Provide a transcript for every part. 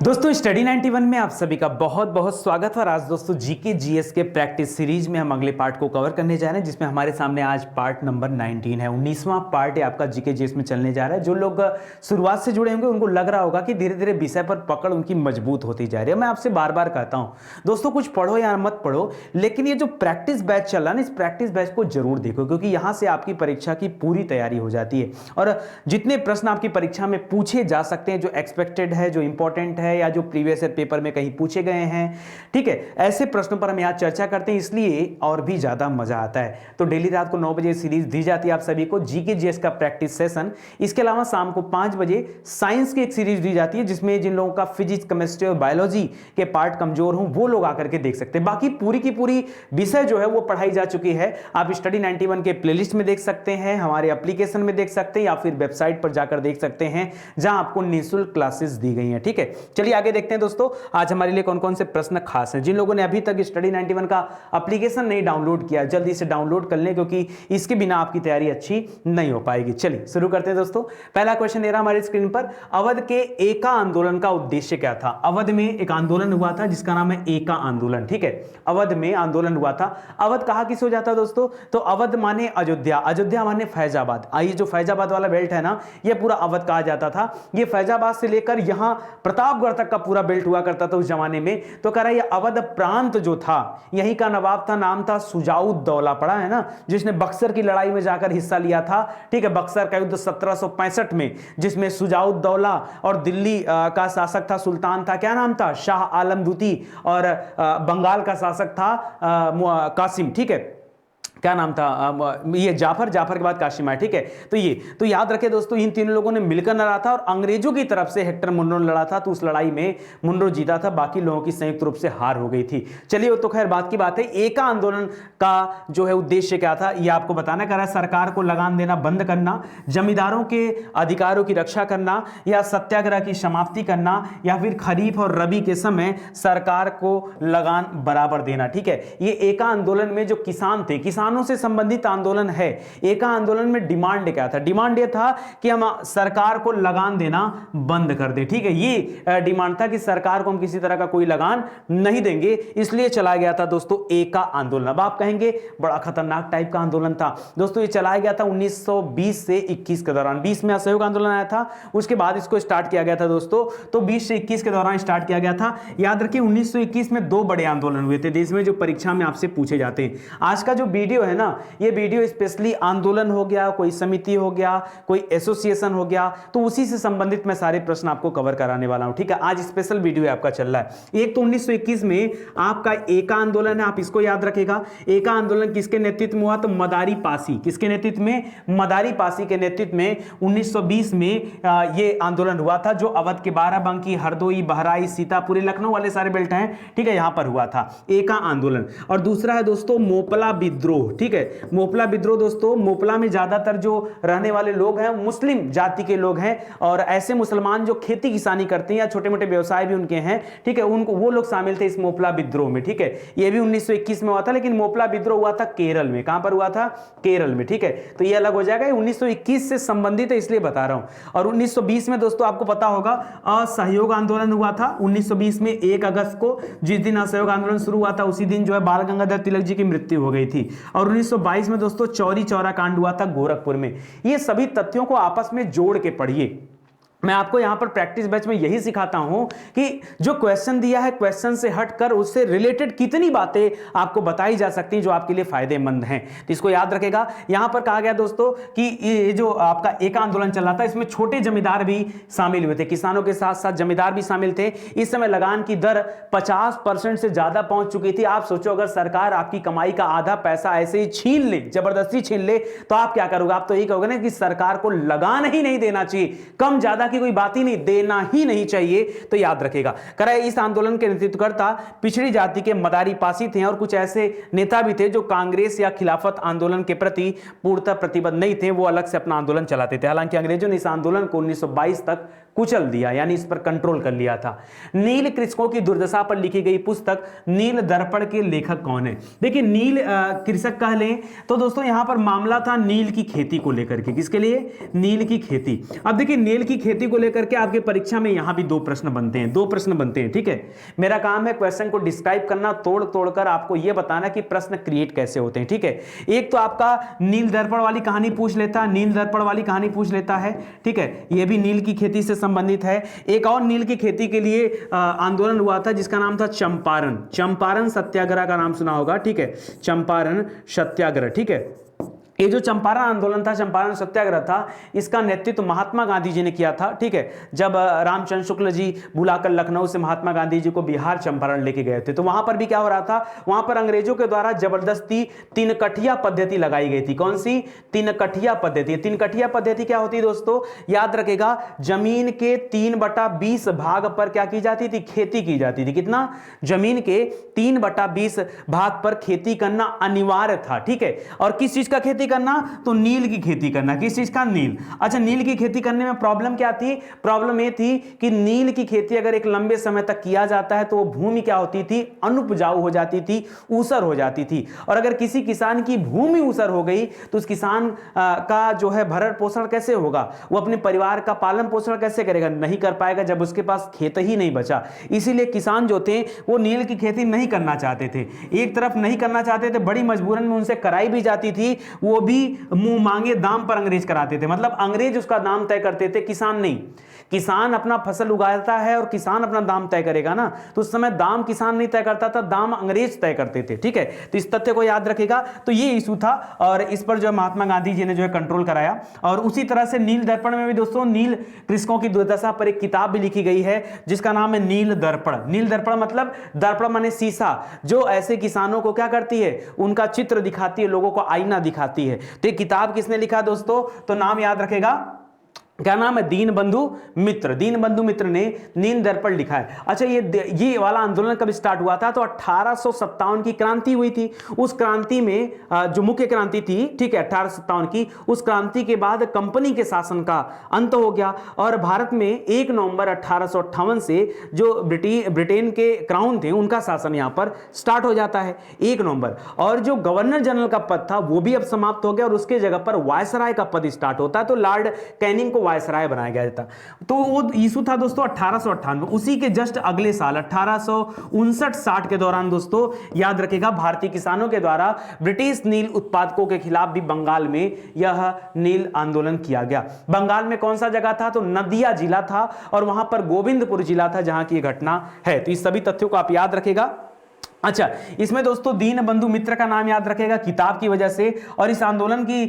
दोस्तों स्टडी 91 में आप सभी का बहुत बहुत स्वागत है। और आज दोस्तों जीके जीएस के प्रैक्टिस सीरीज में हम अगले पार्ट को कवर करने जा रहे हैं, जिसमें हमारे सामने आज पार्ट नंबर 19 है। 19वां पार्ट है आपका जीके जीएस में चलने जा रहा है। जो लोग शुरुआत से जुड़े होंगे उनको लग रहा होगा कि धीरे धीरे विषय पर पकड़ उनकी मजबूत होती जा रही है। मैं आपसे बार बार कहता हूं दोस्तों, कुछ पढ़ो या मत पढ़ो, लेकिन ये जो प्रैक्टिस बैच चल रहा है ना, इस प्रैक्टिस बैच को जरूर देखो, क्योंकि यहां से आपकी परीक्षा की पूरी तैयारी हो जाती है। और जितने प्रश्न आपकी परीक्षा में पूछे जा सकते हैं, जो एक्सपेक्टेड है, जो इंपॉर्टेंट है, या जो प्रीवियस पेपर में कहीं पूछे गए हैं, ठीक है, ऐसे प्रश्नों पर हम यहां चर्चा करते हैं, इसलिए और भी ज्यादा मजा आता है। तो डेली रात को 9 बजे सीरीज दी जाती है आप सभी को, जीके जीएस का प्रैक्टिस सेशन। इसके अलावा शाम को 5 बजे साइंस की एक सीरीज दी जाती है, जिसमें जिन लोगों का फिजिक्स, केमिस्ट्री और बायोलॉजी के पार्ट कमजोर हों वो लोग आकर के देख सकते हैं। बाकी पूरी की पूरी विषय जो है वो पढ़ाई जा चुकी है। आप स्टडी 91 के प्लेलिस्ट में देख सकते हैं, हमारे एप्लीकेशन में देख सकते हैं, या फिर वेबसाइट पर जाकर देख सकते हैं, जहां आपको निःशुल्क क्लासेस दी गई हैं। ठीक है, चलिए आगे देखते हैं दोस्तों, आज हमारे लिए कौन कौन से प्रश्न खास हैं। जिन लोगों ने अभी तक स्टडी 91 का एप्लीकेशन नहीं डाउनलोड किया, जल्दी से डाउनलोड कर लें, क्योंकि इसके बिना आपकी तैयारी अच्छी नहीं हो पाएगी। चलिए शुरू करते हैं दोस्तों। पहला क्वेश्चन दे रहा हमारी स्क्रीन पर, अवध के एका आंदोलन का उद्देश्य क्या था। अवध में एक आंदोलन हुआ था जिसका नाम है एका आंदोलन। ठीक है, अवध में आंदोलन हुआ था। अवध कहां किस हो जाता है दोस्तों, तो अवध माने अयोध्या, अयोध्या माने फैजाबाद। आइए, जो फैजाबाद वाला बेल्ट है ना, यह पूरा अवध कहा जाता था। यह फैजाबाद से लेकर यहां प्रतापगढ़ तक का पूरा बेल्ट हुआ करता था उस जमाने में। तो कह रहा है ये अवध प्रांत जो था, यहीं का नवाब था, नाम था सुजाउद्दौला। पढ़ा है ना, जिसने बक्सर की लड़ाई में जाकर हिस्सा लिया था। ठीक है, बक्सर का युद्ध 1765 में, जिसमें सुजाउद्दौला और दिल्ली का शासक था, सुल्तान था, क्या नाम था, शाह आलम दूती, और बंगाल का शासक था कासिम। ठीक है, क्या नाम था, ये जाफर के बाद कासिम आया। ठीक है, तो याद रखें दोस्तों, इन तीनों लोगों ने मिलकर लड़ा था, और अंग्रेजों की तरफ से हेक्टर मुनरो ने लड़ा था। तो उस लड़ाई में मुनरो जीता था, बाकी लोगों की संयुक्त रूप से हार हो गई थी। चलिए, वो तो खैर बात की बात है। एका आंदोलन का जो है उद्देश्य क्या था, ये आपको बताना। कह रहा है सरकार को लगान देना बंद करना, जमींदारों के अधिकारों की रक्षा करना, या सत्याग्रह की समाप्ति करना, या फिर खरीफ और रबी के समय सरकार को लगान बराबर देना। ठीक है, ये एका आंदोलन में जो किसान थे, किसानों से संबंधित आंदोलन है। एका आंदोलन में डिमांड क्या था, डिमांड ये था कि हम सरकार को लगान देना बंद कर दे। ठीक है, ये डिमांड था कि सरकार को हम किसी तरह का कोई लगान नहीं देंगे, इसलिए चलाया गया था दोस्तों एका आंदोलन। अब आप कहेंगे बड़ा खतरनाक टाइप का आंदोलन था दोस्तों। ये चलाया गया था 1920 से 21 के दौरान। 20 में असहयोग आंदोलन आया था, उसके बाद इसको स्टार्ट किया गया था दोस्तों। तो 20 से 21 के दौरान स्टार्ट किया गया था। याद रखिए 1921 में 2 बड़े आंदोलन हुए थे देश में, जो परीक्षा में आपसे पूछे जाते हैं। आज का जो वीडियो है ना, ये वीडियो स्पेशली आंदोलन हो गया, कोई समिति हो गया, कोई एसोसिएशन हो गया, तो उसी से संबंधित मैं सारे प्रश्न आपको कवर कराने वाला हूं। ठीक है, आज स्पेशल वीडियो आपका चल रहा है। एक तो 1921 में आपका एका आंदोलन है, आप इसको याद रखेगा। एका आंदोलन किसके नेतृत्व में हुआ, तो मदारी पासी। किसके नेतृत्व में, मदारी पासी के नेतृत्व में 1920 में ये आंदोलन हुआ था, जो अवध के बाराबंकी, हरदोई, बहराइच, सीतापुरी, लखनऊ वाले सारे बेल्ट हैं, ठीक है, यहां पर हुआ था एका आंदोलन। और दूसरा है दोस्तों मोपला विद्रोह। ठीक है, मोपला विद्रोह दोस्तों, मोपला में ज्यादातर जो रहने वाले लोग हैं मुस्लिम जाति के लोग हैं, और ऐसे मुसलमान जो खेती किसानी करते हैं या छोटे मोटे व्यवसाय भी उनके हैं, ठीक है, उनको वो लोग शामिल थे इस मोपला विद्रोह में। ठीक है, ये भी 1921 में हुआ था, लेकिन मोपला विद्रोह हुआ था केरल में। कहां पर हुआ था, केरल में। ठीक है, तो ये अलग हो जाएगा, 1921 से संबंधित है इसलिए बता रहा हूं। और 1920 में दोस्तों आपको पता होगा असहयोग आंदोलन हुआ था 1920 में 1 अगस्त को। जिस दिन असहयोग आंदोलन शुरू हुआ था उसी दिन जो है बाल गंगाधर तिलक जी की मृत्यु हो गई थी। और 1922 में दोस्तों चौरी चौरा कांड हुआ था गोरखपुर में। ये सभी तथ्यों को आपस में जोड़ के पढ़िए। मैं आपको यहां पर प्रैक्टिस बैच में यही सिखाता हूं कि जो क्वेश्चन दिया है, क्वेश्चन से हटकर उससे रिलेटेड कितनी बातें आपको बताई जा सकती हैं जो आपके लिए फायदेमंद हैं। तो इसको याद रखेगा। यहां पर कहा गया दोस्तों कि ये जो आपका एका आंदोलन चल रहा था, इसमें छोटे जमींदार भी शामिल हुए थे, किसानों के साथ साथ जमींदार भी शामिल थे। इस समय लगान की दर 50% से ज्यादा पहुंच चुकी थी। आप सोचो, अगर सरकार आपकी कमाई का आधा पैसा ऐसे ही छीन ले, जबरदस्ती छीन ले, तो आप क्या करोगे, आप तो यही कहोगे ना कि सरकार को लगान ही नहीं देना चाहिए, कम ज्यादा की कोई बात ही नहीं, देना ही नहीं चाहिए। तो याद रखेगा। कह रहा है इस आंदोलन के नेतृत्वकर्ता पिछड़ी जाति के मदारी पासी थे, और कुछ ऐसे नेता भी थे जो कांग्रेस या खिलाफत आंदोलन के प्रति पूर्णतः प्रतिबद्ध नहीं थे, वो अलग से अपना आंदोलन चलाते थे। हालांकि अंग्रेजों ने इस आंदोलन को 1922 तक कुचल दिया, यानी इस पर कंट्रोल कर लिया था। नील कृषकों की दुर्दशा पर लिखी गई पुस्तक नील दर्पण के लेखक कौन है? देखिए नील कृषक कह लें तो दोस्तों यहां पर मामला था नील की खेती को लेकर के। किसके लिए? नील की खेती। अब देखिए नील की खेती को लेकर के आपके परीक्षा में यहां भी दो प्रश्न बनते हैं, ठीक है। मेरा काम है क्वेश्चन को डिस्क्राइब करना, तोड़ तोड़कर आपको यह बताना कि प्रश्न क्रिएट कैसे होते हैं, ठीक है। एक तो आपका नील दर्पण वाली कहानी पूछ लेता है, ठीक है, यह भी नील की खेती से संबंधित है। एक और नील की खेती के लिए आंदोलन हुआ था जिसका नाम था चंपारण सत्याग्रह का नाम सुना होगा, ठीक है, चंपारण सत्याग्रह, ठीक है। ये जो चंपारण आंदोलन था, चंपारण सत्याग्रह था, इसका नेतृत्व महात्मा गांधी जी ने किया था, ठीक है। जब रामचंद्र शुक्ल जी बुलाकर लखनऊ से महात्मा गांधी जी को बिहार चंपारण लेके गए थे, तो वहां पर भी क्या हो रहा था, वहां पर अंग्रेजों के द्वारा जबरदस्ती तीन कठिया पद्धति लगाई गई थी। कौन सी? तीन कठिया पद्धति। तीन कठिया पद्धति क्या होती है दोस्तों? याद रखेगा, जमीन के 3/20 भाग पर क्या की जाती थी? खेती की जाती थी। कितना? जमीन के 3/20 भाग पर खेती करना अनिवार्य था, ठीक है। और किस चीज का खेती करना? तो नील की खेती करना। किस चीज का? नील। अच्छा, नील की खेती करने में प्रॉब्लम क्या थी? प्रॉब्लम यह थी कि नील की खेती अगर एक लंबे समय तक किया जाता है तो वो भूमि क्या होती थी? अनुपजाऊ हो जाती थी, ऊसर हो जाती थी। और अगर किसी किसान की भूमि ऊसर हो गई तो उस किसान का जो है भरण पोषण कैसे होगा? वो अपने परिवार का पालन पोषण कैसे करेगा? नहीं कर पाएगा, जब उसके पास खेत ही नहीं बचा। इसीलिए किसान जो थे वो नील की खेती नहीं करना चाहते थे। एक तरफ नहीं करना चाहते थे, बड़ी मजबूरन में उनसे कराई भी जाती थी, वो भी मुंह मांगे दाम पर अंग्रेज कराते थे। मतलब अंग्रेज उसका दाम तय करते थे, किसान नहीं। किसान अपना फसल उगाता है और किसान अपना दाम तय करेगा ना, तो उस समय दाम किसान नहीं तय करता था, दाम अंग्रेज तय करते थे, ठीक है। तो इस तथ्य को याद रखेगा। तो ये इशू था और इस पर जो महात्मा गांधी जी ने जो है कंट्रोल कराया। और उसी तरह से नील दर्पण में भी दोस्तों नील कृषकों की दुर्दशा पर एक किताब भी लिखी गई है जिसका नाम है नील दर्पण। नील दर्पण मतलब दर्पण माने शीशा, जो ऐसे किसानों को क्या करती है? उनका चित्र दिखाती है, लोगों को आईना दिखाती है। तो ये किताब किसने लिखा दोस्तों? तो नाम याद रखेगा, क्या नाम है? दीनबंधु मित्र। दीनबंधु मित्र ने नील दर्पण लिखा है। अच्छा, ये वाला आंदोलन कब स्टार्ट हुआ था? तो 1857 की क्रांति हुई थी। उस क्रांति में जो मुख्य क्रांति थी, ठीक है, 1857 की, उस क्रांति के बाद कंपनी के शासन का अंत हो गया और भारत में 1 नवंबर 1858 से जो ब्रिटेन के क्राउन थे उनका शासन यहां पर स्टार्ट हो जाता है 1 नवंबर। और जो गवर्नर जनरल का पद था वो भी अब समाप्त हो गया और उसके जगह पर वायसराय का पद स्टार्ट होता है। तो लॉर्ड कैनिंग को वायसराय बनाया गया था। तो वो इशू था दोस्तों 1898। उसी के जस्ट अगले साल 1859-60 के दौरान दोस्तों याद रखेगा, भारतीय किसानों के द्वारा ब्रिटिश नील उत्पादकों के खिलाफ भी बंगाल में यह नील आंदोलन किया गया। बंगाल में कौन सा जगह था? तो नदिया जिला था और वहां पर गोविंदपुर जिला था जहां की घटना है। तो इस सभी तथ्यों को आप याद रखेगा। अच्छा, इसमें दोस्तों दीनबंधु मित्र का नाम याद रखेगा किताब की वजह से। और इस आंदोलन की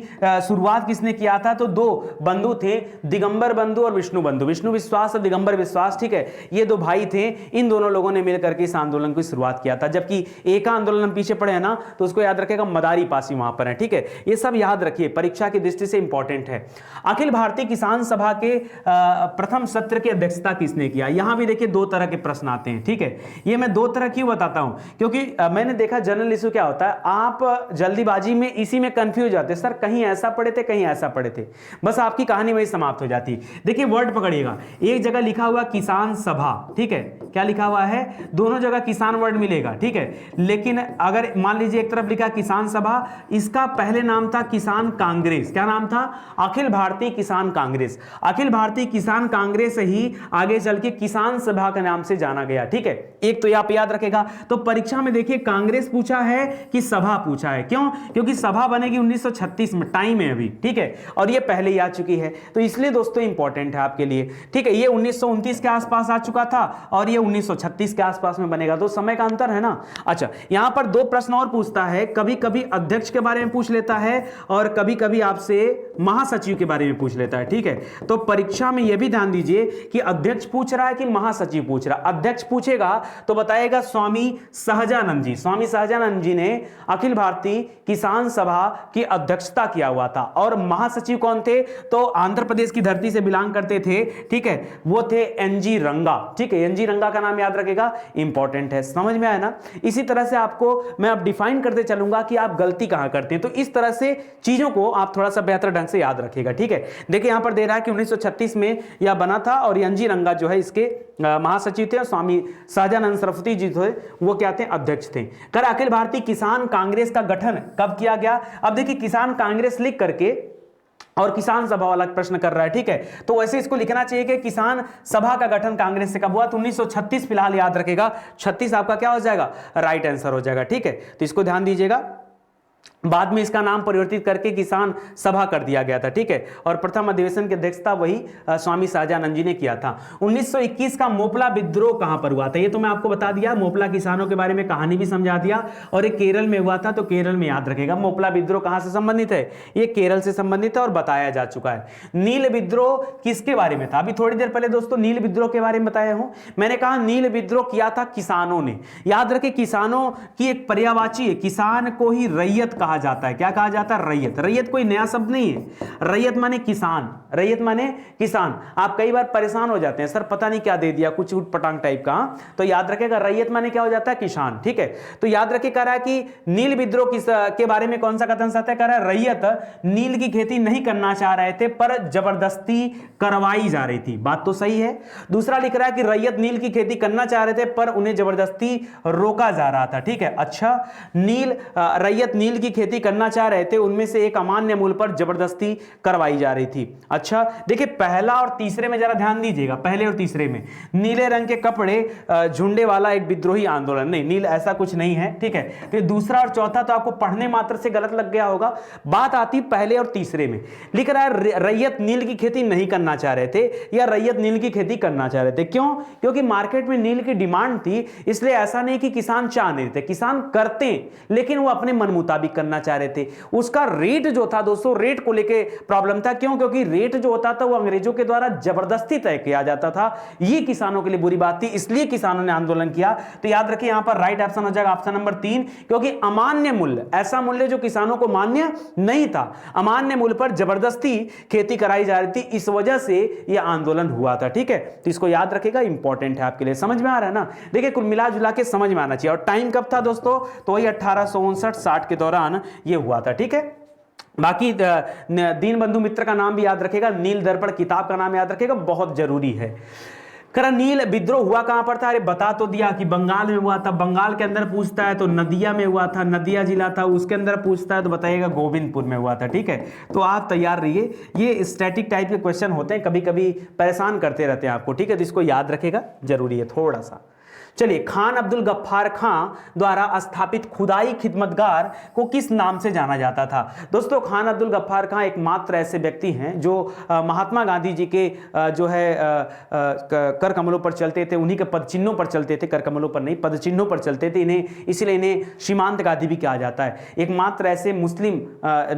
शुरुआत किसने किया था? तो दो बंधु थे, दिगंबर बंधु और विष्णु बंधु। विष्णु विश्वास और दिगंबर विश्वास, ठीक है, ये दो भाई थे। इन दोनों लोगों ने मिलकर के इस आंदोलन की शुरुआत किया था। जबकि एक आंदोलन पीछे पड़े हैं ना, तो उसको याद रखेगा, मदारी पासी वहां पर है, ठीक है। ये सब याद रखिए, परीक्षा की दृष्टि से इंपॉर्टेंट है। अखिल भारतीय किसान सभा के प्रथम सत्र की अध्यक्षता किसने किया? यहां भी देखिए 2 तरह के प्रश्न आते हैं, ठीक है। ये मैं 2 तरह क्यों बताता हूं? क्योंकि मैंने देखा जनरल इशू क्या होता है, आप जल्दीबाजी में इसी में कंफ्यूज जाते, सर कहीं ऐसा पढ़े थे कहीं ऐसा पढ़े थे, बस आपकी कहानी वही समाप्त हो जाती। देखिए वर्ड पकड़िएगा, एक जगह लिखा हुआ किसान सभा, ठीक है, क्या लिखा हुआ है? दोनों जगह किसान वर्ड मिलेगा, ठीक है। लेकिन अगर मान लीजिए एक तरफ लिखा किसान सभा, इसका पहले नाम था किसान कांग्रेस। क्या नाम था? अखिल भारतीय किसान कांग्रेस। अखिल भारतीय किसान कांग्रेस ही आगे चल के किसान सभा के नाम से जाना गया, ठीक है। एक तो आप याद रखेगा। तो परीक्षा में देखिए कांग्रेस पूछा है कि सभा पूछा है, क्यों? क्योंकि सभा बनेगी 1936 में, टाइम है अभी, ठीक है, और ये पहले ही आ चुकी है, तो इसलिए दोस्तों इंपॉर्टेंट है आपके लिए, ठीक है। ये 1929 के आसपास आ चुका था और ये 1936 के आसपास में बनेगा, तो समय का अंतर है ना। अच्छा, यहां पर 2 प्रश्न और पूछता है, कभी कभी अध्यक्ष के बारे में पूछ लेता है और कभी कभी आपसे महासचिव के बारे में पूछ लेता है, ठीक है। तो परीक्षा में यह भी ध्यान दीजिए कि अध्यक्ष पूछ रहा है कि महासचिव पूछ रहा है। अध्यक्ष पूछेगा तो बताएगा स्वामी सहजानंद जी। स्वामी सहजानंद जी ने अखिल भारतीय किसान सभा की अध्यक्षता किया हुआ था। और महासचिव कौन थे? तो आंध्र प्रदेश की धरती से बिलोंग करते थे, ठीक है, वो थे एनजी रंगा, ठीक है। एनजी रंगा का नाम याद रखेगा, इंपॉर्टेंट है, समझ में आया ना। इसी तरह से आपको मैं अब डिफाइन करते चलूंगा कि आप गलती कहां करते हैं, तो इस तरह से चीजों को आप थोड़ा सा बेहतर ढंग ध्यान से याद रखिएगा, ठीक है। देखिए यहां पर दे रहा है कि 1936 में यह बना था और एन.जी. रंगा जो है इसके महासचिव थे और स्वामी शाहजानंद सरस्वती जी थे वो क्या थे, अध्यक्ष थे। कर अखिल भारतीय किसान कांग्रेस का गठन कब किया गया? अब देखिए किसान कांग्रेस लिख करके और किसान सभा वाला प्रश्न कर रहा है, ठीक है, तो वैसे इसको लिखना चाहिए कि किसान सभा का गठन कांग्रेस से कब हुआ? तो 1936 फिलहाल याद रखेगा, 36 आपका क्या हो जाएगा, राइट आंसर हो जाएगा, ठीक है। तो इसको ध्यान दीजिएगा। बाद में इसका नाम परिवर्तित करके किसान सभा कर दिया गया था, ठीक है, और प्रथम अधिवेशन की अध्यक्षता वही स्वामी शाहजानंद जी ने किया था। 1921 का मोपला विद्रोह कहां पर हुआ था? ये तो मैं आपको बता दिया, मोपला किसानों के बारे में कहानी भी समझा दिया, और ये केरल में हुआ था, तो केरल में याद रखेगा। मोपला विद्रोह कहां से संबंधित है? ये केरल से संबंधित है और बताया जा चुका है। नील विद्रोह किसके बारे में था? अभी थोड़ी देर पहले दोस्तों नील विद्रोह के बारे में बताया हूं, मैंने कहा नील विद्रोह किया था किसानों ने। याद रखे किसानों की एक पर्यायवाची है, किसान को ही रैयत कहा जाता है। क्या कहा जाता है? रैयत। रैयत कोई नया शब्द नहीं है, रैयत माने किसान, रैयत माने किसान। आप कई बार परेशान हो जाते हैं, सर पता नहीं क्या दे दिया, कुछ उटपटांग टाइप का, तो याद रखेगा रैयत माने क्या हो जाता है, किसान, ठीक है। तो याद रखे कह रहा है कि नील विद्रोह के बारे में कौन सा कथन सत्य है? कह रहा है रैयत नील की खेती नहीं करना चाह रहे थे पर जबरदस्ती करवाई जा रही थी। बात तो सही है। दूसरा लिख रहा है कि रैयत नील की खेती करना चाह रहे थे पर उन्हें जबरदस्ती रोका जा रहा था, ठीक है। अच्छा, रैयत नील की खेती करना चाह रहे थे, उनमें से एक अमान्य मूल्य पर जबरदस्ती करवाई जा रही थी। अच्छा देखिए पहला और तीसरे में जरा ध्यान दीजिएगा, पहले और तीसरे में नीले रंग के कपड़े झुंडे वाला एक विद्रोही आंदोलन, नहीं नील ऐसा कुछ नहीं है, ठीक है। तो दूसरा और चौथा तो आपको पढ़ने मात्र से गलत लग गया होगा, बात आती पहले और तीसरे में। लिख रहा है रैयत नील की खेती नहीं करना चाह रहे थे या रैयत नील की खेती करना चाह रहे थे। क्यों? क्योंकि मार्केट में नील की डिमांड थी, इसलिए ऐसा नहीं कि किसान चाह नहीं थे, किसान करते लेकिन वो अपने मन मुताबिक करना चाह रहे थे। उसका रेट जो था दोस्तों, रेट को लेके प्रॉब्लम था। क्यों? क्योंकि रेट जो होता था वो अंग्रेजों के द्वारा जबरदस्ती तय किया जाता था, ये किसानों के लिए बुरी बात थी, इसलिए किसानों ने आंदोलन किया। तो याद रखिए यहां पर राइट ऑप्शन हो जाएगा ऑप्शन नंबर 3, क्योंकि अमान्य मूल्य, ऐसा मूल्य जो किसानों को मान्य नहीं था, अमान्य मूल्य पर जबरदस्ती खेती कराई जा रही थी, इस वजह से यह आंदोलन हुआ था, ठीक है। तो इसको याद रखिएगा, इंपॉर्टेंट है आपके लिए। समझ में आ रहा है ना? देखिए कुल मिला जुला के समझ में आना चाहिए। और टाइम कब था दोस्तों? तो वही 1859-60 के दौरान यह हुआ था, ठीक है। बाकी दीनबंधु मित्र का नाम भी याद रखेगा, नील दर्पण किताब का नाम याद रखेगा, बहुत जरूरी है। करा नील विद्रोह हुआ कहां पर था? अरे बता तो दिया कि बंगाल में हुआ था। बंगाल के अंदर पूछता है तो नदिया में हुआ था, नदिया जिला था, उसके अंदर पूछता है तो बताइएगा गोविंदपुर में हुआ था, ठीक है। तो आप तैयार रहिए, ये स्टैटिक टाइप के क्वेश्चन होते हैं, कभी कभी परेशान करते रहते हैं आपको, ठीक है। तो इसको याद रखेगा, जरूरी है थोड़ा सा। चलिए, खान अब्दुल गफ्फार खां द्वारा स्थापित खुदाई खिदमतगार को किस नाम से जाना जाता था? दोस्तों खान अब्दुल गफ्फार खां एकमात्र ऐसे व्यक्ति हैं जो महात्मा गांधी जी के जो है कर कमलों पर चलते थे, उन्हीं के पद चिन्हों पर चलते थे, कर कमलों पर नहीं, पद चिन्हों पर चलते थे, इन्हें इसलिए इन्हें सीमांत गांधी भी कहा जाता है। एकमात्र ऐसे मुस्लिम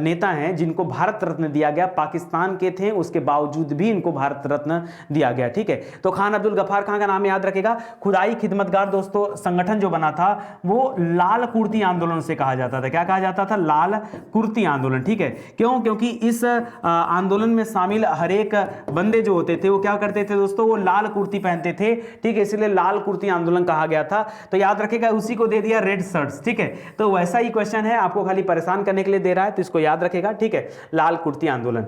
नेता हैं जिनको भारत रत्न दिया गया, पाकिस्तान के थे उसके बावजूद भी इनको भारत रत्न दिया गया, ठीक है। तो खान अब्दुल गफ्फार खां का नाम याद रखेगा। खुदाई खिदमतगार दोस्तों संगठन जो बना था वो लाल कुर्ती आंदोलन से कहा जाता था। क्या कहा जाता था? लाल कुर्ती आंदोलन, ठीक है। क्यों? क्योंकि इस आंदोलन में शामिल हर एक बंदे जो होते थे वो क्या करते थे दोस्तों? वो लाल कुर्ती पहनते थे, ठीक है, इसलिए लाल कुर्ती आंदोलन कहा गया था। तो याद रखेगा, उसी को दे दिया रेड शर्ट्स, ठीक है। तो वैसा ही क्वेश्चन है, आपको खाली परेशान करने के लिए दे रहा है, तो इसको याद रखेगा, ठीक है, लाल कुर्ती आंदोलन।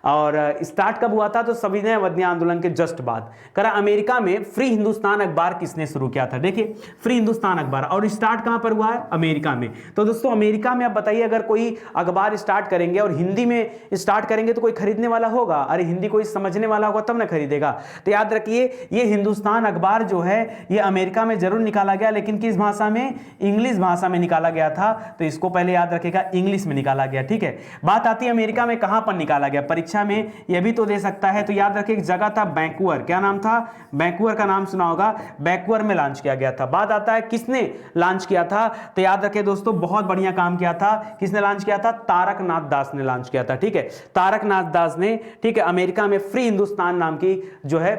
और स्टार्ट कब हुआ था? तो सविनय अवज्ञा आंदोलन के जस्ट बाद। करा अमेरिका में फ्री हिंदुस्तान अखबार किसने शुरू किया था? देखिए फ्री हिंदुस्तान अखबार, और स्टार्ट कहां पर हुआ है? अमेरिका में। तो दोस्तों अमेरिका में आप बताइए, अगर कोई अखबार स्टार्ट करेंगे और हिंदी में स्टार्ट करेंगे तो कोई खरीदने वाला होगा? अरे हिंदी कोई समझने वाला होगा तब ना खरीदेगा। तो याद रखिए, ये हिंदुस्तान अखबार जो है ये अमेरिका में जरूर निकाला गया, लेकिन किस भाषा में? इंग्लिश भाषा में निकाला गया था। तो इसको पहले याद रखेगा, इंग्लिश में निकाला गया, ठीक है। बात आती है अमेरिका में कहां पर निकाला गया, परीक्षा में यह भी तो दे सकता है। तो याद रखिए, एक जगह था वैंकूवर, क्या नाम था? वैंकूवर का नाम सुना होगा, वैंकूवर में लॉन्च किया गया था। बात आता है किसने लॉन्च किया था? तो याद रखिए दोस्तों, बहुत बढ़िया काम किया था। किसने लॉन्च किया था? तारकनाथ दास ने लॉन्च किया था, ठीक है। तारकनाथ दास ने, ठीक है, अमेरिका में फ्री हिंदुस्तान नाम की जो है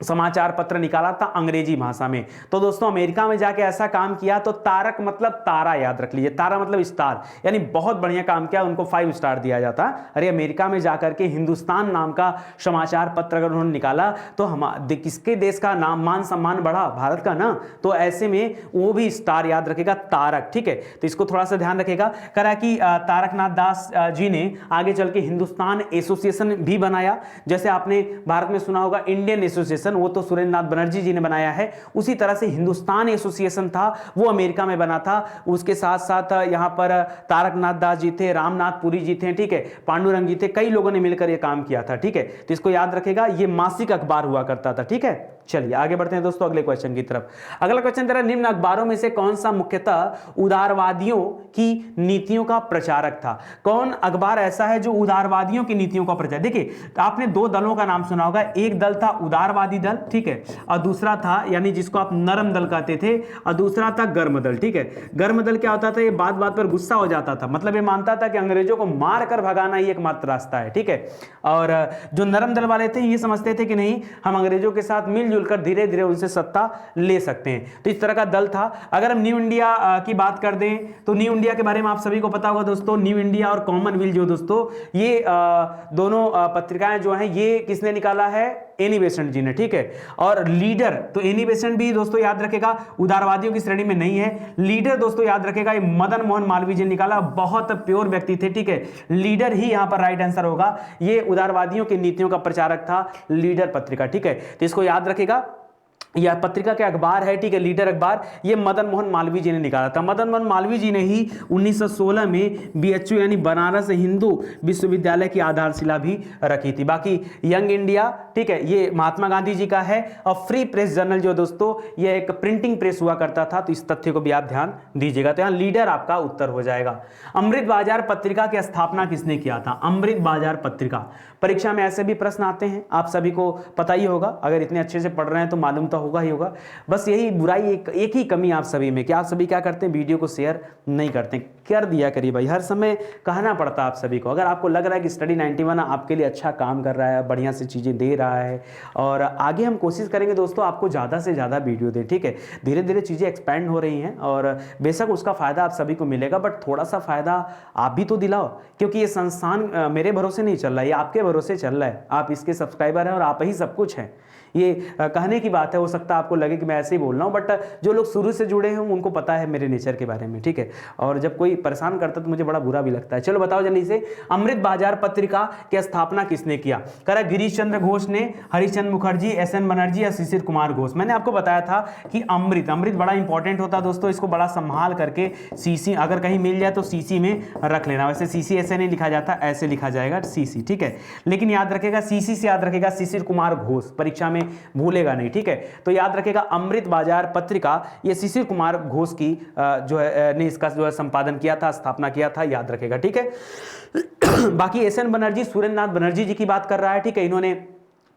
समाचार पत्र निकाला था अंग्रेजी भाषा में। तो दोस्तों अमेरिका में जाके ऐसा काम किया। तो तारक मतलब तारा, याद रख लीजिए, तारा मतलब स्टार, यानी बहुत बढ़िया काम किया, उनको 5 स्टार दिया जाता। अरे अमेरिका में जाकर के हिंदुस्तान नाम का समाचार पत्र अगर उन्होंने निकाला तो हम किसके देश का नाम मान सम्मान बढ़ा, भारत का ना। तो ऐसे में वो भी स्टार याद रखेगा, तारक, ठीक है। तो इसको थोड़ा सा ध्यान रखेगा। कह रहा कि तारकनाथ दास जी ने आगे चल के हिंदुस्तान एसोसिएशन भी बनाया। जैसे आपने भारत में सुना होगा इंडियन एसोसिएशन, वो तो सुरेंद्र नाथ बनर्जी जी ने बनाया है। उसी तरह से हिंदुस्तान एसोसिएशन था, वो अमेरिका में बना था। उसके साथ साथ यहां पर तारकनाथ दास जी थे, रामनाथ पुरी जी थे, ठीक है, पांडुरंग जी थे, कई लोगों ने मिलकर यह काम किया था, ठीक है। तो इसको याद रखेगा, यह मासिक अखबार हुआ करता था, ठीक है। चलिए आगे बढ़ते हैं दोस्तों अगले क्वेश्चन की तरफ। अगला क्वेश्चन तेरा, निम्न अखबारों में से कौन सा मुख्यतः उदारवादियों की नीतियों का प्रचारक था? कौन अखबार ऐसा है जो उदारवादियों की नीतियों का प्रचार? देखिए आपने 2 दलों का नाम सुना होगा, एक दल था उदारवादी दल, ठीक है, और दूसरा था यानी जिसको आप नरम दल कहते थे, और दूसरा था गर्म दल, ठीक है। गर्म दल क्या होता था? ये बात बात पर गुस्सा हो जाता था, मतलब ये मानता था कि अंग्रेजों को मार कर भगाना ही एकमात्र रास्ता है, ठीक है। और जो नरम दल वाले थे ये समझते थे कि नहीं, हम अंग्रेजों के साथ मिलजुल कर धीरे धीरे उनसे सत्ता ले सकते हैं। तो इस तरह का दल था। अगर हम न्यू इंडिया की बात कर दें तो न्यू इंडिया के बारे में आप सभी को पता होगा दोस्तों। न्यू इंडिया और कॉमनवेल्थ जो दोस्तों, ये दोनों पत्रिकाएं जो हैं ये किसने निकाला है? एनी बेसेंट जी ने, ठीक है। और लीडर, तो एनी बेसेंट भी दोस्तों याद रखेगा उदारवादियों की श्रेणी में नहीं है। लीडर दोस्तों याद रखेगा, ये मदन मोहन मालवीय जी ने निकाला, बहुत प्योर व्यक्ति थे, ठीक है। लीडर ही यहां पर राइट आंसर होगा। ये उदारवादियों की नीतियों का प्रचारक था, लीडर पत्रिका, ठीक है। तो इसको याद रखेगा, यह पत्रिका के अखबार है, ठीक है, लीडर अखबार, ये मदन मोहन मालवीय जी ने निकाला था। मदन मोहन मालवीय जी ने ही 1916 में बीएचयू यानी बनारस हिंदू विश्वविद्यालय की आधारशिला भी रखी थी। बाकी यंग इंडिया, ठीक है, ये महात्मा गांधी जी का है। और फ्री प्रेस जर्नल जो दोस्तों, ये एक प्रिंटिंग प्रेस हुआ करता था, तो इस तथ्य को भी आप ध्यान दीजिएगा। तो यहां लीडर आपका उत्तर हो जाएगा। अमृत बाजार पत्रिका की स्थापना किसने किया था? अमृत बाजार पत्रिका, परीक्षा में ऐसे भी प्रश्न आते हैं, आप सभी को पता ही होगा, अगर इतने अच्छे से पढ़ रहे हैं तो मालूम तो होगा ही होगा। बस यही बुराई एक ही कमी आप सभी में, कि आप सभी क्या करते हैं, वीडियो को शेयर नहीं करते। कर दिया करिए भाई, हर समय कहना पड़ता है आप सभी को। अगर आपको लग रहा है कि स्टडी 91 आपके लिए अच्छा काम कर रहा है, बढ़िया से चीज़ें दे रहा है, और आगे हम कोशिश करेंगे दोस्तों आपको ज़्यादा से ज़्यादा वीडियो दें, ठीक है। धीरे धीरे चीज़ें एक्सपैंड हो रही हैं और बेशक उसका फ़ायदा आप सभी को मिलेगा, बट थोड़ा सा फ़ायदा आप भी तो दिलाओ, क्योंकि ये संस्थान मेरे भरोसे नहीं चल रहा है, ये आपके भरोसे चल रहा है। आप इसके सब्सक्राइबर हैं और आप ही सब कुछ हैं। ये कहने की बात है, हो सकता है आपको लगे कि मैं ऐसे ही बोल रहा हूँ, बट जो लोग शुरू से जुड़े हैं उनको पता है मेरे नेचर के बारे में, ठीक है। और जब कोई परेशान करता है तो मुझे बड़ा बुरा भी लगता है। चलो बताओ जल्दी से, अमृत बाजार पत्रिका की स्थापना किसने किया? कह रहा गिरीश चंद्र घोष ने, हरिश्चंद्र मुखर्जी, एस.एन. बनर्जी या शिशिर कुमार घोष। मैंने आपको बताया था कि अमृत बड़ा इंपॉर्टेंट होता है दोस्तों, इसको बड़ा संभाल करके सीसी अगर कहीं मिल जाए तो सीसी में रख लेना। वैसे सीसी ऐसे नहीं लिखा जाता, ऐसे लिखा जाएगा सीसी, ठीक है। लेकिन याद रखेगा सीसी से याद रखेगा शिशिर कुमार घोष, परीक्षा में भूलेगा नहीं, ठीक है। तो याद रखेगा अमृत बाजार पत्रिका ये शिशिर कुमार घोष की जो है ने इसका जो है संपादन किया था, स्थापना किया था, याद रखेगा, ठीक है। बाकी एस.एन. बनर्जी, सुरेंद्र नाथ बनर्जी जी की बात कर रहा है, ठीक है। इन्होंने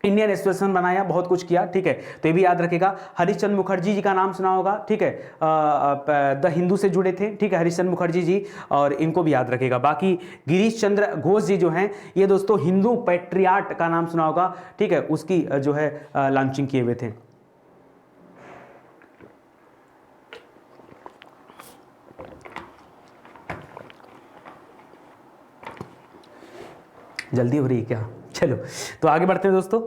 इंडियन एसोसिएशन बनाया, बहुत कुछ किया, ठीक है। तो ये भी याद रखेगा। हरिश्चंद्र मुखर्जी जी का नाम सुना होगा, ठीक है, द हिंदू से जुड़े थे, ठीक है, हरिश्चंद्र मुखर्जी जी, और इनको भी याद रखेगा। बाकी गिरीश चंद्र घोष जी जो हैं ये दोस्तों हिंदू पैट्रियाट का नाम सुना होगा, ठीक है, उसकी जो है लॉन्चिंग किए हुए थे। जल्दी हो रही है क्या? चलो तो आगे बढ़ते हैं दोस्तों।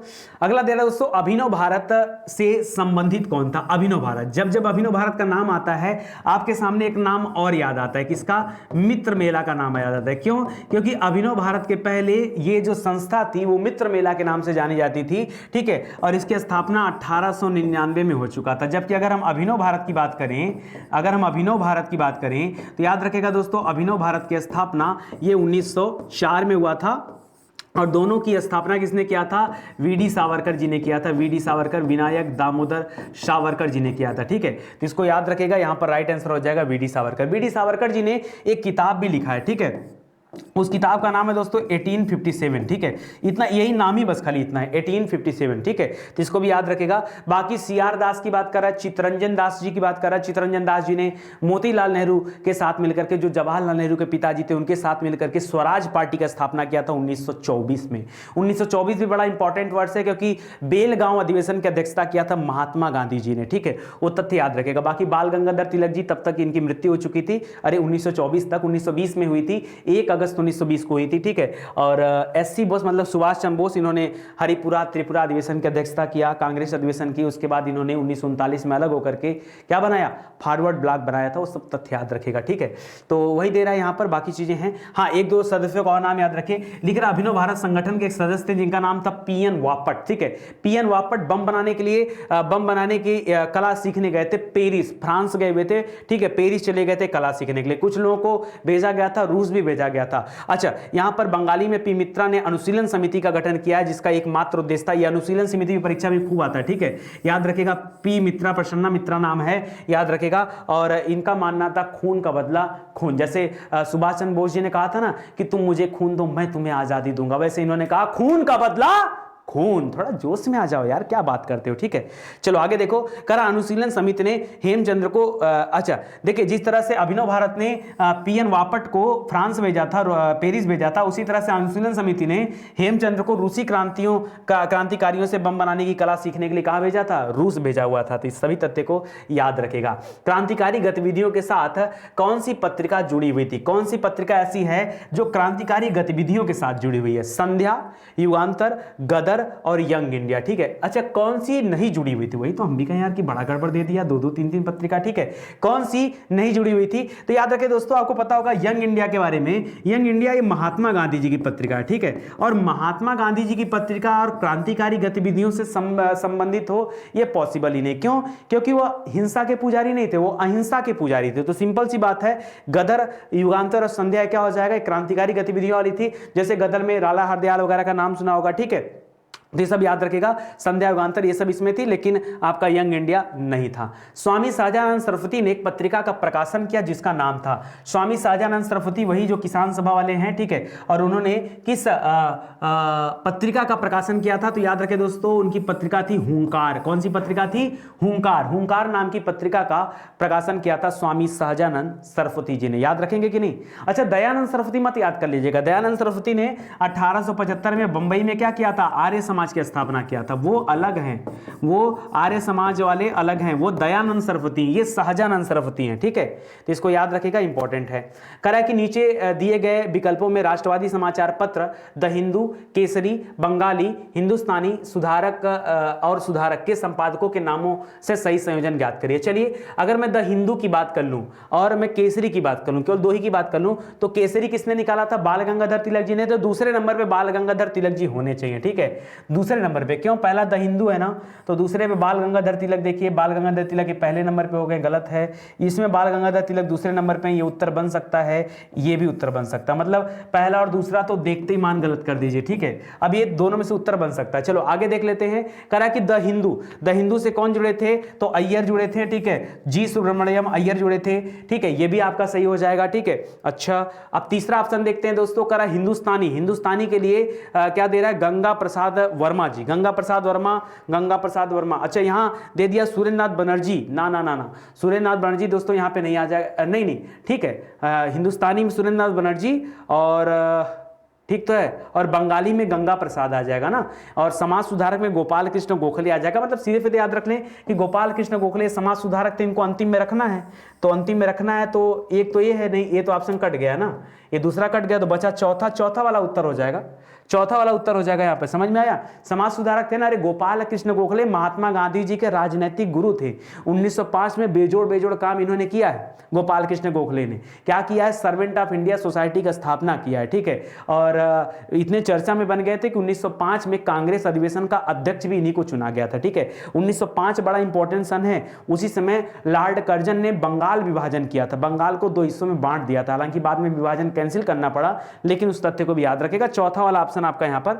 अगला दे रहा है दोस्तों, अभिनव भारत से संबंधित कौन था? अभिनव भारत, जब अभिनव भारत का नाम आता है आपके सामने एक नाम और याद आता है, किसका? मित्र मेला का नाम याद आता है। क्यों? क्योंकि अभिनव भारत के पहले ये जो संस्था थी वो मित्र मेला के नाम से जानी जाती थी, ठीक है, और इसकी स्थापना 1899 में हो चुका था। जबकि अगर हम अभिनव भारत की बात करें, तो याद रखेगा दोस्तों अभिनव भारत की स्थापना ये 1904 में हुआ था, और दोनों की स्थापना किसने किया था? वी.डी. सावरकर जी ने किया था। वी.डी. सावरकर, विनायक दामोदर सावरकर जी ने किया था, ठीक है। तो इसको याद रखेगा, यहां पर राइट आंसर हो जाएगा वी.डी. सावरकर। वी.डी. सावरकर जी ने एक किताब भी लिखा है, ठीक है, उस किताब का नाम है दोस्तों 1857, ठीक है, इतना यही नाम ही बस खाली इतना है 1857, ठीक है, तो इसको भी याद रखेगा। बाकी सीआर दास की बात कर रहा है, चित्तरंजन दास जी की बात कर रहा है। चित्तरंजन दास जी ने मोतीलाल नेहरू के साथ मिलकर के, जो जवाहरलाल नेहरू के पिताजी थे, उनके साथ मिलकर के स्वराज पार्टी का स्थापना किया था 1924 में। 1924 भी बड़ा इंपॉर्टेंट वर्ष है क्योंकि बेलगांव अधिवेशन की अध्यक्षता किया था महात्मा गांधी जी ने, ठीक है, वो तथ्य याद रखेगा। बाकी बाल गंगाधर तिलक जी, तब तक इनकी मृत्यु हो चुकी थी, अरे 1924 तक, 1920 में हुई थी, 1 अगस्त 1920 को हुई थी, ठीक है। और एससी बोस मतलब सुभाष चंद्र बोस, इन्होंने हरिपुरा त्रिपुरा अधिवेशन की अध्यक्षता किया, कांग्रेस अधिवेशन की, उसके बाद इन्होंने 1939 में अलग होकर के क्या बनाया, फॉरवर्ड ब्लॉक बनाया था, वो सब तथ्य याद रखेगा, ठीक है। तो वही दे रहा है यहाँ पर, बाकी चीजें हैं। हाँ, एक दो सदस्यों का और नाम याद रखें, लिख रहा अभिनव भारत संगठन के एक सदस्य थे जिनका नाम था पीएन वापट, ठीक है। पीएन वापट बम बनाने के लिए, बम बनाने की कला सीखने गए थे पेरिस, फ्रांस गए हुए थे, ठीक है, पेरिस चले गए थे कला सीखने के लिए। कुछ लोगों को भेजा गया था, रूस भी भेजा गया था। अच्छा, यहां पर बंगाली में पी मित्रा ने अनुशीलन समिति का गठन किया है, जिसका एकमात्र उद्देश्य था, यह अनुशीलन समिति की परीक्षा में खूब आता है, ठीक है, याद रखेगा, पी मित्रा, प्रसन्ना मित्रा नाम है, याद रखेगा। और इनका मानना था खून का बदला खून, जैसे सुभाष चंद्र बोस जी ने कहा था ना कि तुम मुझे खून दो मैं तुम्हें आजादी दूंगा, वैसे इन्होंने कहा खून का बदला खून। थोड़ा जोश में आ जाओ यार, क्या बात करते हो, ठीक है। चलो आगे देखो, करा अनुशीलन समिति ने हेमचंद्र को, अच्छा देखिए, जिस तरह से अभिनव भारत ने पीएन वापट को फ्रांस भेजा था, पेरिस भेजा था, उसी तरह से अनुशीलन समिति ने हेमचंद्र को रूसी क्रांतिकारियों से बम बनाने की कला सीखने के लिए कहां भेजा था, रूस भेजा हुआ था। तो इस सभी तथ्य को याद रखेगा। क्रांतिकारी गतिविधियों के साथ कौन सी पत्रिका जुड़ी हुई थी, कौन सी पत्रिका ऐसी है जो क्रांतिकारी गतिविधियों के साथ जुड़ी हुई है, संध्या, युगांतर, गदर और यंग इंडिया, ठीक है। अच्छा, कौन सी नहीं जुड़ी हुई थी, वही तो हम भी कहें यार कि बड़ा गड़बड़ दे दिया, 2-2 3-3 पत्रिका, ठीक है, कौन सी नहीं जुड़ी हुई थी। तो याद रखें दोस्तों, आपको पता होगा यंग इंडिया के बारे में, यंग इंडिया ये महात्मा गांधी जी की पत्रिका है, ठीक है, और महात्मा गांधी जी की पत्रिका और क्रांतिकारी गतिविधियों से संबंधित हो, यह पॉसिबल ही नहीं। क्यों? क्योंकि वह हिंसा के पुजारी नहीं थे, वो अहिंसा के पुजारी थे। तो सिंपल सी बात है, गदर, युगांतर और संध्या क्या हो जाएगा, क्रांतिकारी गतिविधियों वाली थी। जैसे गदर में राला हरदयाल वगैरह का नाम सुना होगा, ठीक है, तो ये सब याद रखेगा, संध्या, युगांतर ये सब इसमें थी, लेकिन आपका यंग इंडिया नहीं था। स्वामी शाहजानंद सरस्वती ने एक पत्रिका का प्रकाशन किया जिसका नाम था, स्वामी शाहजानंद सरस्वती वही जो किसान सभा वाले हैं, ठीक है, और उन्होंने किस पत्रिका का प्रकाशन किया था, तो याद रखें दोस्तों, उनकी पत्रिका थी हुंकार। कौन सी पत्रिका थी? हुंकार। हुंकार नाम की पत्रिका का प्रकाशन किया था स्वामी शाहजानंद सरस्वती जी ने, याद रखेंगे कि नहीं। अच्छा, दयानंद सरस्वती मत याद कर लीजिएगा, दयानंद सरस्वती ने 1875 में बंबई में क्या किया था, आर्य समाज की स्थापना किया था, वो अलग हैं, वो आर्य समाज वाले अलग हैं, वो दयानंद सरस्वती, ये शाहजानंद सरस्वती हैं, ठीक है, तो इसको याद रखिएगा, इंपॉर्टेंट है। करा कि नीचे दिए गए विकल्पों में राष्ट्रवादी समाचार पत्र, द हिंदू, केसरी, बंगाली, हिंदुस्तानी, सुधारक और सुधारक के संपादकों के नामों से सही संयोजन ज्ञात करिए। चलिए, अगर मैं द हिंदू की बात कर लूं और मैं केसरी की बात कर लूं, केवल दो ही की बात कर लूं, तो केसरी किसने निकाला था, बाल गंगाधर तिलक जी ने, तो दूसरे नंबर पे बाल गंगाधर तिलक जी होने चाहिए, ठीक है, दूसरे नंबर पे। क्यों? पहला द हिंदू है ना, तो दूसरे पे बाल गंगाधर तिलक। देखिए, बाल गंगाधर तिलक के पहले नंबर पे हो गए, गलत है, इसमें बाल गंगाधर तिलक दूसरे नंबर पे, ये उत्तर बन सकता है, ये भी उत्तर बन सकता है, मतलब पहला और दूसरा तो देखते ही मान गलत कर दीजिए, ठीक है। अब ये दोनों में से उत्तर बन सकता है। चलो आगे देख लेते हैं। करा कि द हिंदू से कौन जुड़े थे, तो अय्यर जुड़े थे, ठीक है, जी सुब्रमण्यम अय्यर जुड़े थे, ठीक है, ये भी आपका सही हो जाएगा, ठीक है। अच्छा, अब तीसरा ऑप्शन देखते हैं दोस्तों, करा हिंदुस्तानी के लिए क्या दे रहा है, गंगा प्रसाद वर्मा जी, गंगा प्रसाद वर्मा। अच्छा, यहां दे दिया सुरेंद्रनाथ बनर्जी, ना, सुरेंद्रनाथ बनर्जी दोस्तों यहां पे नहीं आ जाएगा, नहीं, ठीक है, हिंदुस्तानी में सुरेंद्रनाथ बनर्जी और ठीक तो है, और बंगाली में गंगा प्रसाद आ जाएगा ना, और समाज सुधारक में गोपाल कृष्ण गोखले आ जाएगा। मतलब सीधे याद रख लें कि गोपाल कृष्ण गोखले समाज सुधारक थे, इनको अंतिम में रखना है, तो अंतिम में रखना है, तो एक तो ये है, नहीं ये तो ऑप्शन कट गया ना, ये दूसरा कट गया, तो बचा चौथा वाला उत्तर हो जाएगा, चौथा वाला उत्तर हो जाएगा। यहाँ पे समझ में आया, समाज सुधारक थे ना, अरे गोपाल कृष्ण गोखले महात्मा गांधी जी के राजनैतिक गुरु थे। 1905 में बेजोड़ काम इन्होंने किया है, गोपाल कृष्ण गोखले ने क्या किया है, सर्वेंट ऑफ इंडिया सोसाइटी का स्थापना किया है, ठीक है, और इतने चर्चा में बन गए थे कि 1905 में कांग्रेस अधिवेशन का अध्यक्ष भी इन्हीं को चुना गया था, ठीक है। 1905 बड़ा इंपॉर्टेंट सन है, उसी समय लॉर्ड कर्जन ने बंगाल विभाजन किया था, बंगाल को 2 हिस्सों में बांट दिया था, हालांकि बाद में विभाजन कैंसिल करना पड़ा, लेकिन उस तथ्य को भी याद रखेगा। चौथा वाला ऑप्शन आपका यहां पर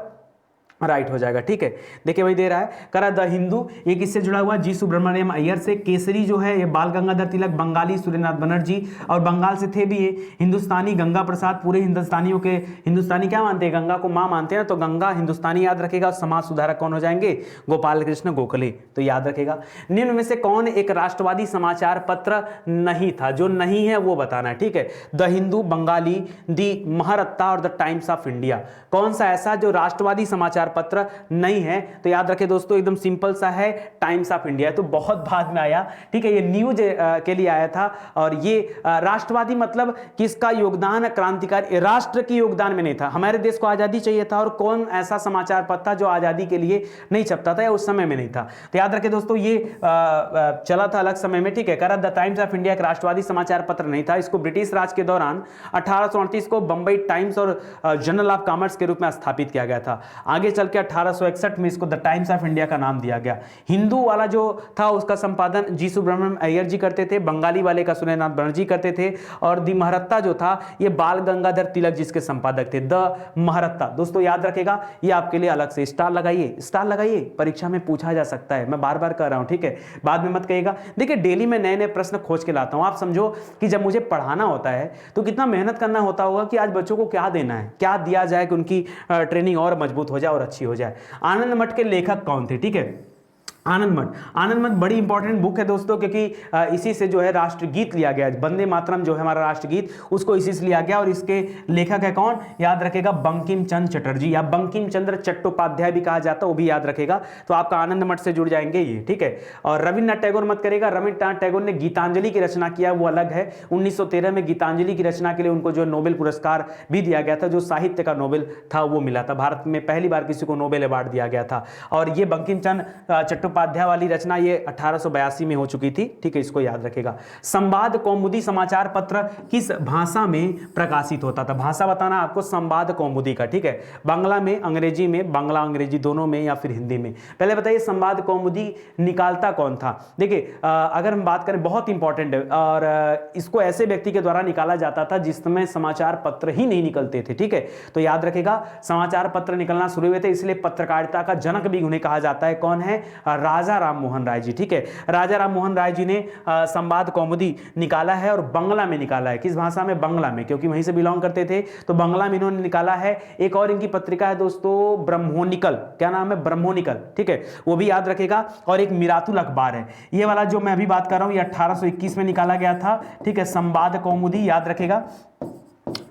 राइट हो जाएगा। ठीक है, देखिए वही दे रहा है, करा द हिंदू, ये किससे जुड़ा हुआ, जी सुब्रमण्यम अय्यर से। केसरी जो है ये बाल गंगाधर तिलक, बंगाली सुरेंद्रनाथ बनर्जी, और बंगाल से थे भी ये। हिंदुस्तानी गंगा प्रसाद, पूरे हिंदुस्तानियों के, हिंदुस्तानी क्या मानते हैं, गंगा को माँ मानते हैं, तो गंगा हिंदुस्तानी याद रखेगा। और समाज सुधारक कौन हो जाएंगे, गोपाल कृष्ण गोखले, तो याद रखेगा। निम्न में से कौन एक राष्ट्रवादी समाचार पत्र नहीं था, जो नहीं है वो बताना है। ठीक है, द हिंदू, बंगाली, दी महारत्ता और द टाइम्स ऑफ इंडिया, कौन सा ऐसा जो राष्ट्रवादी समाचार पत्र नहीं है, तो याद रखें दोस्तों एकदम सिंपल सा है, टाइम्स ऑफ इंडिया। तो बहुत बाद में आया, ठीक है, ये न्यूज के लिए आया था। और ये राष्ट्रवादी मतलब किसका योगदान, क्रांतिकारी राष्ट्र के योगदान में नहीं था, हमारे देश को आजादी चाहिए था, और कौन ऐसा समाचार पत्र था जो आजादी के लिए नहीं छपता था या उस समय में नहीं था। तो याद रखें दोस्तों ये चला था अलग समय में। ठीक है, करा द टाइम्स ऑफ इंडिया एक राष्ट्रवादी समाचार पत्र नहीं था, इसको ब्रिटिश राज के दौरान 1838 को बंबई टाइम्स और जर्नल ऑफ कॉमर्स के रूप में स्थापित किया गया था। आगे चल के 1861 में इसको द टाइम्स ऑफ इंडिया का नाम दिया गया। हिंदू वाला जो था उसका संपादन जी सुब्रमण्यम अय्यर जी करते थे, बंगाली वाले का सुरेंद्रनाथ बनर्जी करते थे, और दी महारत्ता जो था ये बाल गंगाधर तिलक जिसके संपादक थे, द महारत्ता। दोस्तों याद रखेगा, ये आपके लिए अलग से स्टार लगाइए, स्टार लगाइए, परीक्षा में पूछा जा सकता है, मैं बार बार कर रहा हूं। ठीक है, बाद में मत कहिएगा। देखिए डेली मैं नए नए प्रश्न खोज के लाता हूं। आप समझो कि जब मुझे पढ़ाना होता है तो कितना मेहनत करना होता होगा कि आज बच्चों को क्या देना है, क्या दिया जाए कि उनकी ट्रेनिंग और मजबूत हो जाए और अच्छी हो जाए। आनंद मठ के लेखक कौन थे, ठीक है, आनंद मठ। आनंद मठ बड़ी इंपॉर्टेंट बुक है दोस्तों, क्योंकि इसी से जो है राष्ट्रगीत लिया गया, वंदे मातरम जो है हमारा राष्ट्रगीत, उसको इसी से लिया गया। और इसके लेखक है कौन, याद रखेगा, बंकिम चंद्र चटर्जी या बंकिम चंद्र चट्टोपाध्याय भी कहा जाता है, वो भी याद रखेगा। तो आपका आनंद मठ से जुड़ जाएंगे ये। ठीक है, और रविन्द्रनाथ टैगोर मत करेगा, रविन्द्रनाथ टैगोर ने गीतांजलि की रचना किया, वो अलग है। 1913 में गीतांजलि की रचना के लिए उनको जो नोबेल पुरस्कार भी दिया गया था, जो साहित्य का नोबेल था वो मिला था। भारत में पहली बार किसी को नोबेल अवार्ड दिया गया था। और ये बंकिम चंद्र चट्टोपाध्याय वाली रचना ये 1882 में हो चुकी थी। ठीक है, इसको याद रखेगा। संवाद कौमुदी समाचार पत्र किस भाषा में प्रकाशित होता था, भाषा बताना आपको संवाद कौमुदी का। ठीक है, बांग्ला में, अंग्रेजी में, बांग्ला अंग्रेजी दोनों में, या फिर हिंदी में। पहले बताइए संवाद कौमुदी निकालता कौन था। देखिए अगर हम बात करें, बहुत इंपॉर्टेंट है, और इसको ऐसे व्यक्ति के द्वारा निकाला जाता था जिसमें समाचार पत्र ही नहीं निकलते थे। ठीक है, तो याद रखेगा समाचार पत्र निकलना शुरू हुए थे, इसलिए पत्रकारिता का जनक भी उन्हें कहा जाता है। कौन है, राजा राम मोहन राय जी। ठीक है, राजा राम मोहन राय जी ने संवाद कौमुदी निकाला है, और बंगला में निकाला है। किस भाषा में, बांग्ला में, क्योंकि वहीं से बिलोंग करते थे, तो बांग्ला में इन्होंने निकाला है। एक और इनकी पत्रिका है दोस्तों ब्रह्मोनिकल, क्या नाम है, ब्रह्मोनिकल। ठीक है, वो भी याद रखेगा। और एक मिरातुल अखबार है, ये वाला जो मैं अभी बात कर रहा हूं, ये 1821 में निकाला गया था। ठीक है, संवाद कौमुदी याद रखेगा,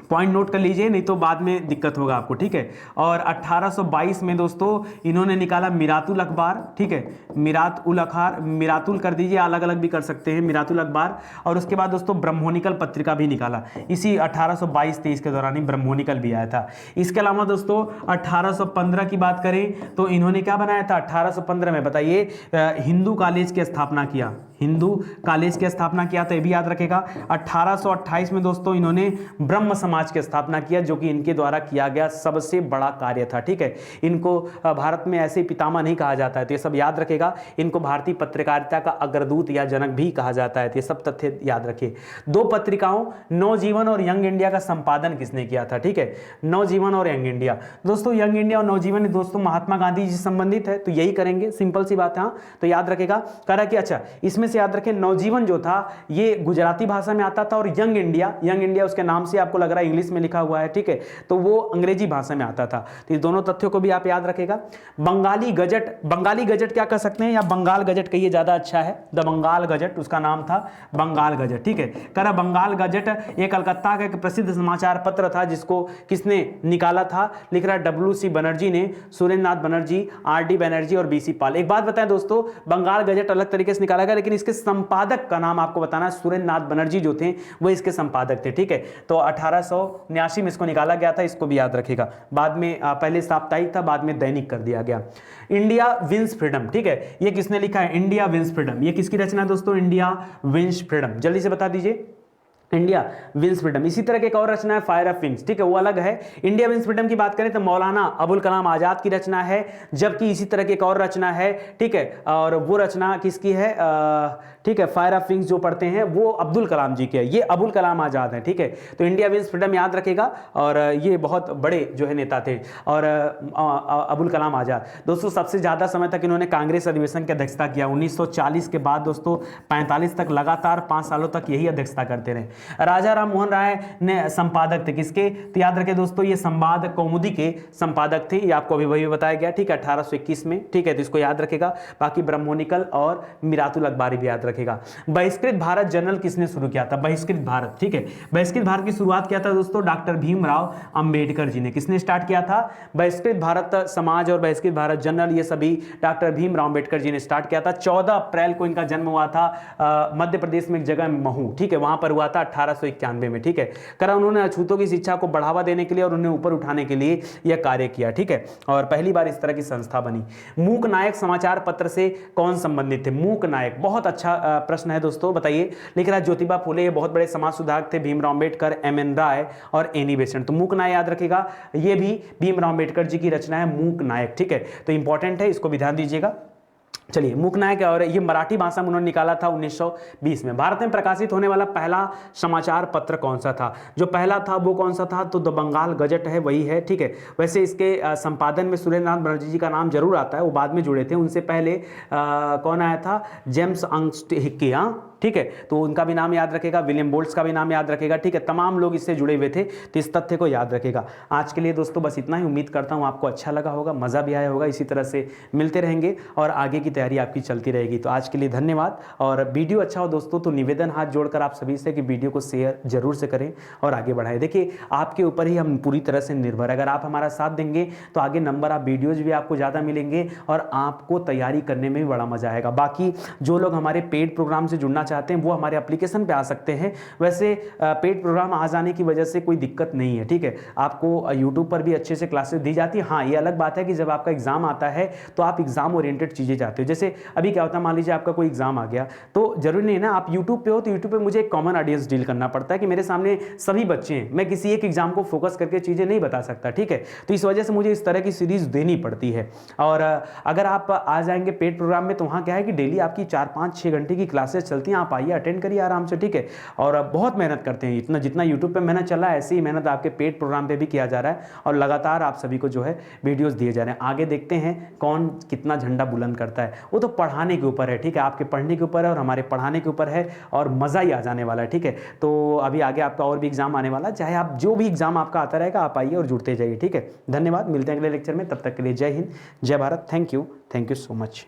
पॉइंट नोट कर लीजिए, नहीं तो बाद में दिक्कत होगा आपको। ठीक है, और 1822 में दोस्तों इन्होंने निकाला मिरातुल अखबार। ठीक है, मिरातुल अखबार, मिरातुल कर दीजिए, अलग अलग भी कर सकते हैं, मिरातुल अखबार। और उसके बाद दोस्तों ब्रह्मोनिकल पत्रिका भी निकाला, इसी 1822-23 के दौरान ही ब्रह्मोनिकल भी आया था। इसके अलावा दोस्तों 1815 की बात करें तो इन्होंने क्या बनाया था, 1815 में बताइए, हिंदू कॉलेज की स्थापना किया, हिंदू कॉलेज की स्थापना किया, तो ये भी याद रखेगा। 1828 में दोस्तों इन्होंने ब्रह्म समाज की स्थापना किया, जो कि इनके द्वारा किया गया सबसे बड़ा कार्य था। ठीक है, इनको भारत में ऐसे पितामह नहीं कहा जाता है, तो ये सब याद रखेगा। इनको भारतीय पत्रकारिता का अग्रदूत या जनक भी कहा जाता है, तो ये सब तथ्य याद रखिए। दो पत्रिकाओं नवजीवन और यंग इंडिया का संपादन किसने किया था। ठीक है, नवजीवन और यंग इंडिया। दोस्तों यंग इंडिया और नवजीवन दोस्तों महात्मा गांधी जी से संबंधित है, तो यही करेंगे, सिंपल सी बात है। हाँ, तो याद रखेगा, करा कि अच्छा इसमें से याद रखें, नवजीवन जो था ये गुजराती भाषा में आता था, और यंग इंडिया, यंग इंडिया उसके नाम से आपको लग रहा है इंग्लिश में लिखा हुआ है। ठीक है, तो वो अंग्रेजी भाषा में आता था। तो ये दोनों तथ्यों को भी आप याद रखेगा। बंगाली गजट, बंगाली गजट क्या कह सकते हैं, या बंगाल गजट कहिए, ज्यादा अच्छा है। द बंगाल गजट उसका नाम था, बंगाल गजट। ठीक है, करा बंगाल गजट ये कलकत्ता का एक प्रसिद्ध समाचार पत्र था, जिसको किसने निकाला था, लिख रहा है WC बनर्जी ने, सुरेंद्रनाथ बनर्जी, RD बनर्जी और BC पाल। एक बात बताएं दोस्तों, बंगाल गजट अलग तरीके से निकाला गया, लेकिन इसके संपादक का नाम आपको बताना है, सुरेंद्रनाथ बनर्जी जो थे वो इसके संपादक थे। ठीक है, तो 1879 में इसको निकाला गया था, इसको भी याद रखेगा। बाद में पहले साप्ताहिक था, बाद में दैनिक कर दिया गया। इंडिया विंस फ्रीडम, ठीक है, ये किसने लिखा है, इंडिया विंस फ्रीडम, ये किसकी रचना है दोस्तों, इंडिया विंस फ्रीडम, जल्दी से बता दीजिए। India wins freedom. इसी तरह की एक और रचना है फायर ऑफ विंग्स, ठीक है, वो अलग है। इंडिया विंस फ्रीडम की बात करें तो मौलाना अबुल कलाम आजाद की रचना है, जबकि इसी तरह की एक और रचना है, ठीक है, और वो रचना किसकी है, ठीक है, फायर ऑफ विंग्स जो पढ़ते हैं वो अब्दुल कलाम जी के है, ये अबुल कलाम आजाद है, ठीक है। तो इंडिया विंस फ्रीडम याद रखेगा, और ये बहुत बड़े जो है नेता थे, और अबुल कलाम आजाद दोस्तों सबसे ज्यादा समय तक इन्होंने कांग्रेस अधिवेशन की अध्यक्षता किया। 1940 के बाद दोस्तों 45 तक लगातार 5 सालों तक यही अध्यक्षता करते रहे। राजा राम मोहन राय ने संपादक थे किसके, तो याद रखें दोस्तों ये संवाद कौमुदी के संपादक थे, ये आपको अभी वही बताया गया, ठीक है, 1821 में, ठीक है, तो इसको याद रखेगा। बाकी ब्रह्मोनिकल और मिरातुल अखबारी भी याद रखेगा। बहिष्कृत भारत जर्नल किसने शुरू किया था, बहिष्कृत भारत, ठीक है, बहिष्कृत भारत की शुरुआत किया था दोस्तों डॉक्टर भीमराव अंबेडकर जी ने। किसने स्टार्ट किया था, बहिष्कृत भारत समाज और बहिष्कृत भारत जर्नल, ये सभी डॉक्टर भीमराव अंबेडकर जी ने स्टार्ट किया था। 14 अप्रैल को इनका जन्म हुआ था मध्य प्रदेश में एक जगह महू, ठीक है, वहां पर हुआ था 1891 में, ठीक है। करा उन्होंने अछूतों की शिक्षा को बढ़ावा देने के लिए और उन्हें ऊपर उठाने के लिए यह कार्य किया, ठीक है, और पहली बार इस तरह की संस्था बनी। मूक नायक समाचार पत्र से कौन संबंधित थे, मूक नायक, बहुत अच्छा प्रश्न है दोस्तों, बताइए। लिख रहा है ज्योतिबा फुले, ये बहुत बड़े समाज सुधारक थे, भीमराव अंबेडकर, एम.एन. राय और एनी बेसेंट। तो मूक नायक याद रखेगा, ये भी भीमराव अंबेडकर जी की रचना है मूक नायक, ठीक है, तो इंपॉर्टेंट है, इसको भी ध्यान दीजिएगा। चलिए मूक नायक, और ये मराठी भाषा में उन्होंने निकाला था 1920 में। भारत में प्रकाशित होने वाला पहला समाचार पत्र कौन सा था, जो पहला था वो कौन सा था, तो द बंगाल गजट है, वही है, ठीक है। वैसे इसके संपादन में सुरेंद्र नाथ बनर्जी जी का नाम जरूर आता है, वो बाद में जुड़े थे, उनसे पहले कौन आया था, जेम्स अंगस्ट हिक्की, हाँ, ठीक है, तो उनका भी नाम याद रखेगा, विलियम बोल्ट्स का भी नाम याद रखेगा, ठीक है, तमाम लोग इससे जुड़े हुए थे, तो इस तथ्य को याद रखेगा। आज के लिए दोस्तों बस इतना ही, उम्मीद करता हूँ आपको अच्छा लगा होगा, मज़ा भी आया होगा। इसी तरह से मिलते रहेंगे और आगे की तैयारी आपकी चलती रहेगी। तो आज के लिए धन्यवाद, और वीडियो अच्छा हो दोस्तों तो निवेदन हाथ जोड़कर आप सभी से कि वीडियो को शेयर जरूर से करें और आगे बढ़ाएं। देखिए आपके ऊपर ही हम पूरी तरह से निर्भर है, अगर आप हमारा साथ देंगे तो आगे नंबर आप वीडियोज भी आपको ज़्यादा मिलेंगे और आपको तैयारी करने में भी बड़ा मजा आएगा। बाकी जो लोग हमारे पेड प्रोग्राम से जुड़ना चाहते हैं वो हमारे एप्लीकेशन पे आ सकते हैं। वैसे पेड प्रोग्राम आ जाने की वजह से कोई दिक्कत नहीं है, ठीक है, आपको यूट्यूब पर भी अच्छे से क्लासेस दी जाती है। हाँ, ये अलग बात है कि जब आपका एग्जाम आता है तो आप एग्जाम ओरिएंटेड चीज़ें चाहते हो। जैसे अभी क्या होता है, मान लीजिए आपका कोई एग्जाम आ गया, तो जरूरी नहीं है ना आप यूट्यूब पे हो, तो यूट्यूब पे मुझे एक कॉमन ऑडियंस डील करना पड़ता है कि मेरे सामने सभी बच्चे हैं, मैं किसी एक एग्जाम को फोकस करके चीज़ें नहीं बता सकता, ठीक है, तो इस वजह से मुझे इस तरह की सीरीज देनी पड़ती है। और अगर आप आ जाएंगे पेड प्रोग्राम में तो वहाँ क्या है कि डेली आपकी 4-5-6 घंटे की क्लासेस चलती हैं, आप आइए अटेंड करिए आराम से, ठीक है, और बहुत मेहनत करते हैं। इतना जितना यूट्यूब पे मेहनत चला है ऐसे ही मेहनत आपके पेड प्रोग्राम पे भी किया जा रहा है, और लगातार आप सभी को जो है वीडियोस दिए जा रहे हैं। आगे देखते हैं कौन कितना झंडा बुलंद करता है, वो तो पढ़ाने के ऊपर है, ठीक है, आपके पढ़ने के ऊपर है और हमारे पढ़ाने के ऊपर है, और मज़ा ही आ जाने वाला है, ठीक है। तो अभी आगे आपका और भी एग्जाम आने वाला है, चाहे आप जो भी एग्जाम आपका आता रहेगा आप आइए और जुड़ते जाइए, ठीक है। धन्यवाद, मिलते हैं अगले लेक्चर में, तब तक के लिए जय हिंद, जय Bharat, thank you so much.